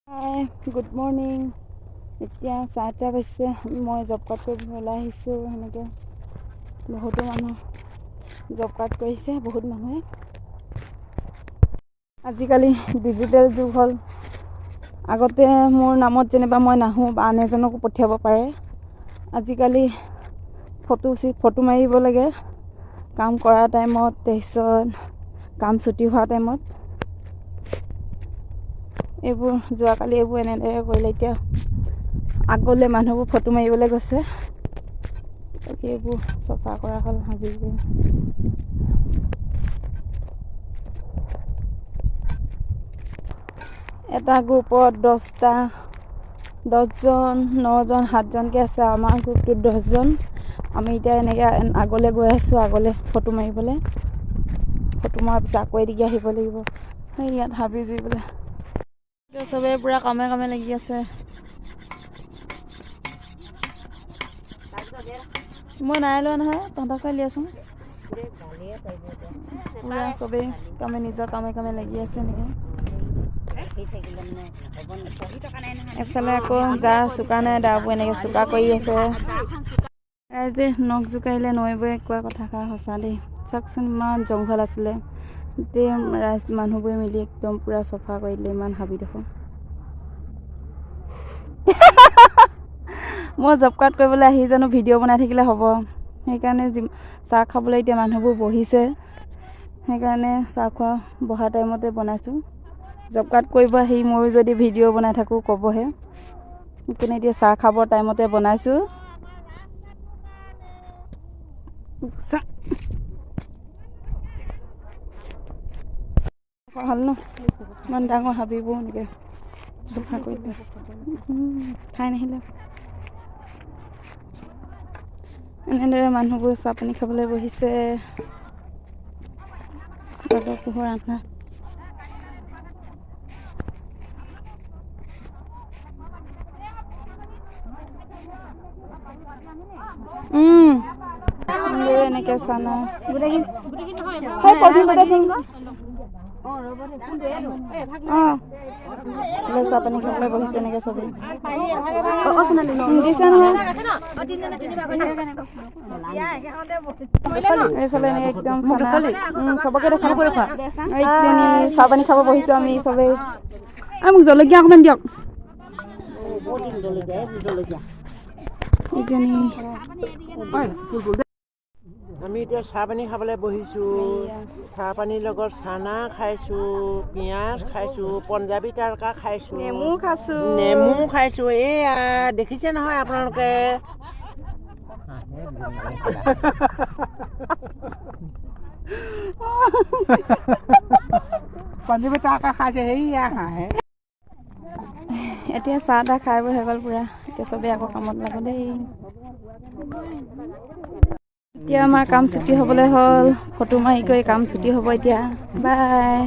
Hi good morning. এতিয়া 4টা বাজিছে। মই জব কাৰ্ড কৰিবলৈ ওলাই আহিছোঁ। সেনেকৈ বহুতো মানুহ জব কাৰ্ড কৰিছে। বহুত মানুহে আজিকালি ডিজিটেল যুগ হ'ল। আগতে মোৰ নামত যেনিবা মই নাহোঁ বা আন এজনকো পঠিয়াব পাৰে। আজিকালি ফটো মাৰিব লাগে কাম কৰা টাইমত, তাৰপিছত কাম ছুটি হোৱা টাইমত। এইবোৰ যোৱাকালি এইবোৰ এনেদৰে কৰিলে। এতিয়া আগলৈ মানুহবোৰ ফটো মাৰিবলৈ গৈছে। তাকে এইবোৰ চফা কৰা হ'ল। হাবিবোৰ এটা গ্ৰুপত 10জন, 9জন, 7জনকৈ আছে। আমাৰ গ্ৰুপটোত 10জন। আমি এতিয়া এনেকৈ আগলৈ গৈ আছোঁ, আগলৈ ফটো মাৰিবলৈ। ফটো মৰাৰ পিছত আকৌ এদিকে আহিব লাগিব। সেই ইয়াত হাবি জুৰিবলৈ চবেই পূৰা কামে লাগি আছে। মই নাই লোৱা নহয়, তহঁতক খাই লিয়াচোন। পূৰা চবেই নিজৰ কামে লাগি আছে এনেকৈ। এফালে আকৌ যা চোকা নাই দাবোৰ এনেকৈ চোকা কৰি আছে। ৰাইজে নখ জোকাৰিলে নৈবৈ কোৱা কথাষাৰ সঁচা দেই। চাওকচোন ইমান জংঘল আছিলে, গোটেই মানুহবোৰে মিলি একদম পূৰা চফা কৰি দিলে ইমান হাবিডোখৰ। মই জব কাৰ্ড কৰিবলৈ আহি জানো ভিডিঅ' বনাই থাকিলে হ'ব? সেইকাৰণে চাহ খাবলৈ এতিয়া মানুহবোৰ বহিছে। সেইকাৰণে চাহ খোৱা বহা টাইমতে বনাইছোঁ। জব কাৰ্ড কৰিব আহি ময়ো যদি ভিডিঅ' বনাই থাকোঁ ক'বহে। সেইকাৰণে এতিয়া চাহ খাবৰ টাইমতে বনাইছোঁ। ভাল ন? ইমান ডাঙৰ হাবিবোৰ এনেকৈ চফা কৰি দিলে। ঠাই নাহিলে এনেদৰে মানুহবোৰ চাহ পানী খাবলৈ বহিছে। পোহৰ আন্ধাৰ এনেকৈ চানা চাহ পানী খাবলৈ বহিছে এনেকৈ চবেই। দিছে নহয় এইফালে এনেকৈ একদম চবকে দেখা চাহ পানী খাব বহিছোঁ আমি চবেই। মোক জলকীয়া অকণমান দিয়ক। আমি এতিয়া চাহ পানী খাবলৈ বহিছোঁ। চাহ পানীৰ লগত চানা খাইছোঁ, পিঁয়াজ খাইছোঁ, পঞ্জাবী তাৰকা খাইছোঁ, নেমু খাইছোঁ। এয়া দেখিছে নহয় আপোনালোকে। পঞ্জাবী তাৰকা খাইছে সেইয়া হাঁহে। এতিয়া চাহ তাহ খাই বৈ হৈ গ'ল পূৰা। এতিয়া চবেই আকৌ কামত লাগো দেই। এতিয়া আমাৰ কাম ছুটি হ'বলৈ হ'ল। ফটো মাৰি কৰি কাম ছুটি হ'ব এতিয়া। বাই।